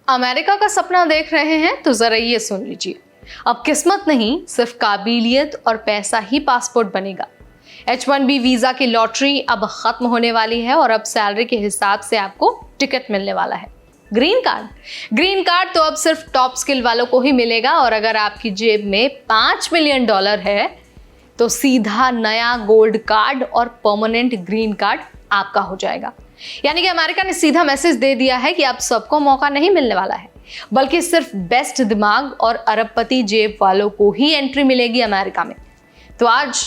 America का सपना देख रहे हैं तो जरा ये सुन लीजिए। अब किस्मत नहीं, सिर्फ काबिलियत और पैसा ही पासपोर्ट बनेगा। H1B वीजा की लॉटरी अब खत्म होने वाली है और अब सैलरी के हिसाब से आपको टिकट मिलने वाला है। ग्रीन कार्ड तो अब सिर्फ टॉप स्किल वालों को ही मिलेगा और अगर आपकी जेब में $5 मिलियन है तो सीधा नया गोल्ड कार्ड और परमानेंट ग्रीन कार्ड आपका हो जाएगा। यानी कि अमेरिका ने सीधा मैसेज दे दिया है कि अब सबको मौका नहीं मिलने वाला है, बल्कि सिर्फ बेस्ट दिमाग और अरबपति जेब वालों को ही एंट्री मिलेगी अमेरिका में। तो आज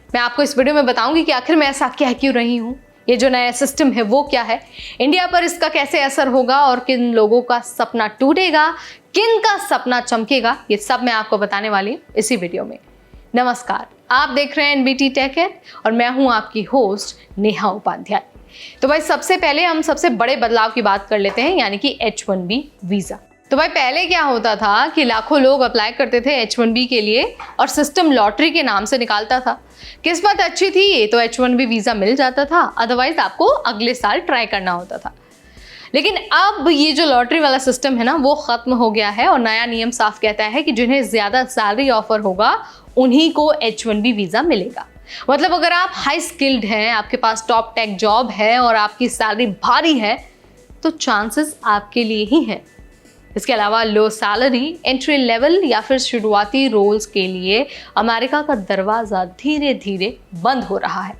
मैं आपको इस वीडियो में बताऊंगी कि आखिर मैं ऐसा कह क्यों रही हूँ, ये जो नया सिस्टम है वो क्या है, इंडिया पर इसका कैसे असर होगा और किन लोगों का सपना टूटेगा, किन का सपना चमकेगा, ये सब मैं आपको बताने वाली हूँ इसी वीडियो में। नमस्कार, आप देख रहे हैं एनबीटी टेक है और मैं हूँ आपकी होस्ट नेहा उपाध्याय। तो भाई सबसे पहले हम सबसे बड़े बदलाव की बात कर लेते हैं, यानी कि H1B वीजा। तो भाई पहले क्या होता था कि लाखों लोग अप्लाई करते थे H1B के लिए और सिस्टम लॉटरी के नाम से निकालता था। किस्मत अच्छी थी तो H1B वीजा मिल जाता था, अदरवाइज आपको अगले साल ट्राई करना होता था। लेकिन अब ये जो लॉटरी वाला सिस्टम है ना, वो खत्म हो गया है और नया नियम साफ कहता है कि जिन्हें ज्यादा सैलरी ऑफर होगा उन्हीं को H1B वीजा मिलेगा। मतलब अगर आप हाई स्किल्ड हैं, आपके पास टॉप टेक जॉब है और आपकी सैलरी भारी है तो चांसेस आपके लिए ही हैं। इसके अलावा लो सैलरी, एंट्री लेवल या फिर शुरुआती रोल्स के लिए अमेरिका का दरवाजा धीरे धीरे बंद हो रहा है।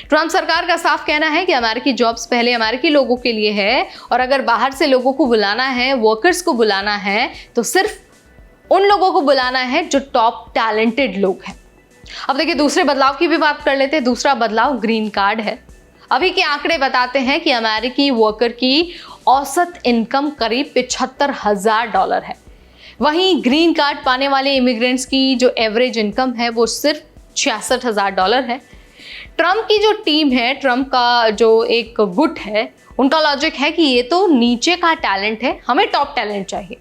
ट्रंप सरकार का साफ कहना है कि अमेरिकी जॉब्स पहले अमेरिकी लोगों के लिए है और अगर बाहर से लोगों को बुलाना है, वर्कर्स को बुलाना है तो सिर्फ उन लोगों को बुलाना है जो टॉप टैलेंटेड लोग हैं। अब देखिए दूसरे बदलाव की भी बात कर लेते हैं। दूसरा बदलाव ग्रीन कार्ड है। अभी के आंकड़े बताते हैं कि अमेरिकी वर्कर की औसत इनकम करीब $75,000 है। वहीं ग्रीन कार्ड पाने वाले इमिग्रेंट्स की जो एवरेज इनकम है वो सिर्फ $66,000 है। ट्रंप की जो टीम है, ट्रंप का जो एक गुट है, उनका लॉजिक है कि ये तो नीचे का टैलेंट है, हमें टॉप टैलेंट चाहिए।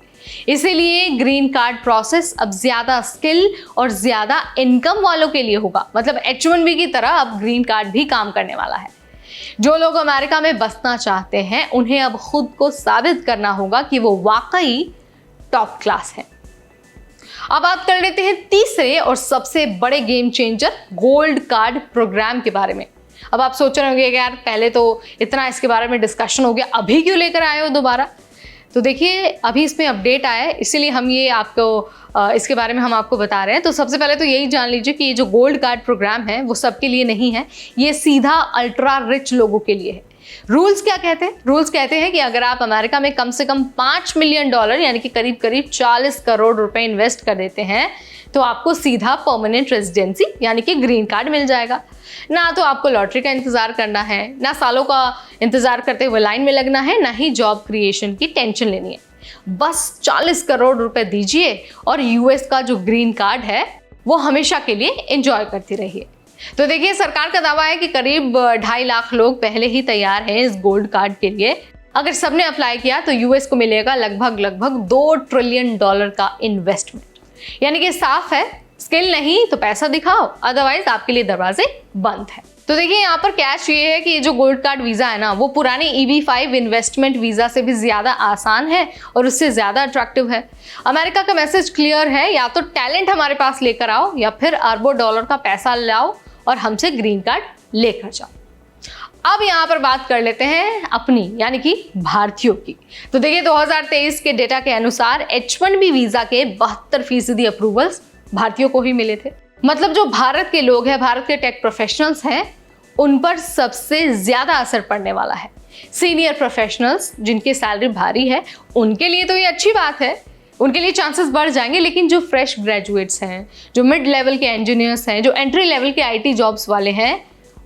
इसीलिए ग्रीन कार्ड प्रोसेस अब ज्यादा स्किल और ज्यादा इनकम वालों के लिए होगा। मतलब H1B की तरह अब ग्रीन कार्ड भी काम करने वाला है। जो लोग अमेरिका में बसना चाहते हैं उन्हें अब खुद को साबित करना होगा कि वो वाकई टॉप क्लास है। अब बात कर लेते हैं तीसरे और सबसे बड़े game changer gold card program के बारे में। अब आप सोच रहे होंगे कि यार पहले तो इतना इसके बारे में डिस्कशन हो गया, अभी क्यों लेकर आए हो दोबारा? तो देखिए अभी इसमें अपडेट आया है, इसीलिए हम ये आपको इसके बारे में हम आपको बता रहे हैं। तो सबसे पहले तो यही जान लीजिए कि ये जो गोल्ड कार्ड प्रोग्राम है वो सबके लिए नहीं है, ये सीधा अल्ट्रा रिच लोगों के लिए है। रूल्स क्या कहते हैं? रूल्स कहते हैं कि अगर आप अमेरिका में कम से कम $5 मिलियन यानी कि करीब करीब 40 करोड़ रुपए इन्वेस्ट कर देते हैं तो आपको सीधा परमानेंट रेजिडेंसी यानी कि ग्रीन कार्ड मिल जाएगा। ना तो आपको लॉटरी का इंतजार करना है, ना सालों का इंतजार करते हुए लाइन में लगना है, ना ही जॉब क्रिएशन की टेंशन लेनी है। बस 40 करोड़ रुपए दीजिए और यूएस का जो ग्रीन कार्ड है वो हमेशा के लिए एंजॉय करती रहिए। तो देखिए सरकार का दावा है कि करीब 2.5 लाख लोग पहले ही तैयार हैं इस गोल्ड कार्ड के लिए। अगर सबने अप्लाई किया तो यूएस को मिलेगा लगभग $2 ट्रिलियन का इन्वेस्टमेंट। यानी कि साफ है, स्किल नहीं तो पैसा दिखाओ, अदरवाइज आपके लिए दरवाजे बंद है। तो देखिए यहाँ पर कैश ये है कि ये जो गोल्ड कार्ड वीजा है ना, वो पुरानी EB-5 इन्वेस्टमेंट वीजा से भी ज्यादा आसान है और उससे ज्यादा अट्रैक्टिव है। अमेरिका का मैसेज क्लियर है, या तो टैलेंट हमारे पास लेकर आओ या फिर अरबों डॉलर का पैसा लाओ और हमसे ग्रीन कार्ड लेकर जाओ। अब यहाँ पर बात कर लेते हैं अपनी यानी कि भारतीयों की। तो देखिए 2023 के डेटा के अनुसार H1B वीजा के 72% अप्रूवल्स भारतीयों को ही मिले थे। मतलब जो भारत के लोग हैं, भारत के टेक प्रोफेशनल्स हैं, उन पर सबसे ज्यादा असर पड़ने वाला है। सीनियर प्रोफेशनल्स जिनकी सैलरी भारी है उनके लिए तो ये अच्छी बात है, उनके लिए चांसेस बढ़ जाएंगे। लेकिन जो फ्रेश ग्रेजुएट्स हैं, जो मिड लेवल के इंजीनियर्स हैं, जो एंट्री लेवल के IT जॉब्स वाले हैं,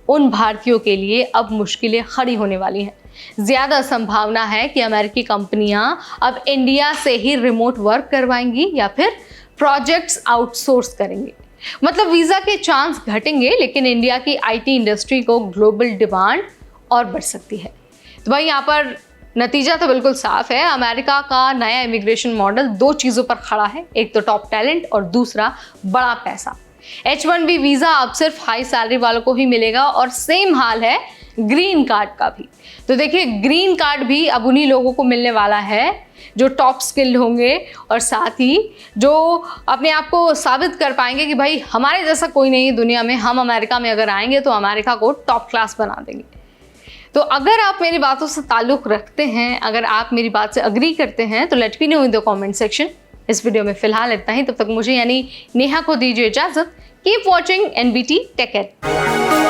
उन भारतीयों के लिए अब मुश्किलें खड़ी होने वाली हैं। ज्यादा संभावना है कि अमेरिकी कंपनियां अब इंडिया से ही रिमोट वर्क करवाएंगी या फिर प्रोजेक्ट्स आउटसोर्स करेंगे। मतलब वीजा के चांस घटेंगे, लेकिन इंडिया की IT इंडस्ट्री को ग्लोबल डिमांड और बढ़ सकती है। तो भाई यहाँ पर नतीजा तो बिल्कुल साफ है। अमेरिका का नया इमिग्रेशन मॉडल 2 चीजों पर खड़ा है, एक तो टॉप टैलेंट और दूसरा बड़ा पैसा। H1B वीजा अब सिर्फ हाई सैलरी वालों को ही मिलेगा और सेम हाल है ग्रीन कार्ड का भी। तो देखिए ग्रीन कार्ड भी अब उन्हीं लोगों को मिलने वाला है जो टॉप स्किल्ड होंगे और साथ ही जो अपने आप को साबित कर पाएंगे कि भाई हमारे जैसा कोई नहीं दुनिया में, हम अमेरिका में अगर आएंगे तो अमेरिका को टॉप क्लास बना देंगे। तो अगर आप मेरी बातों से ताल्लुक़ रखते हैं, अगर आप मेरी बात से अग्री करते हैं तो let me know in the comment section. इस वीडियो में फिलहाल इतना ही, तब तक मुझे यानी नेहा को दीजिए इजाज़त। Keep watching NBT Tech Ed।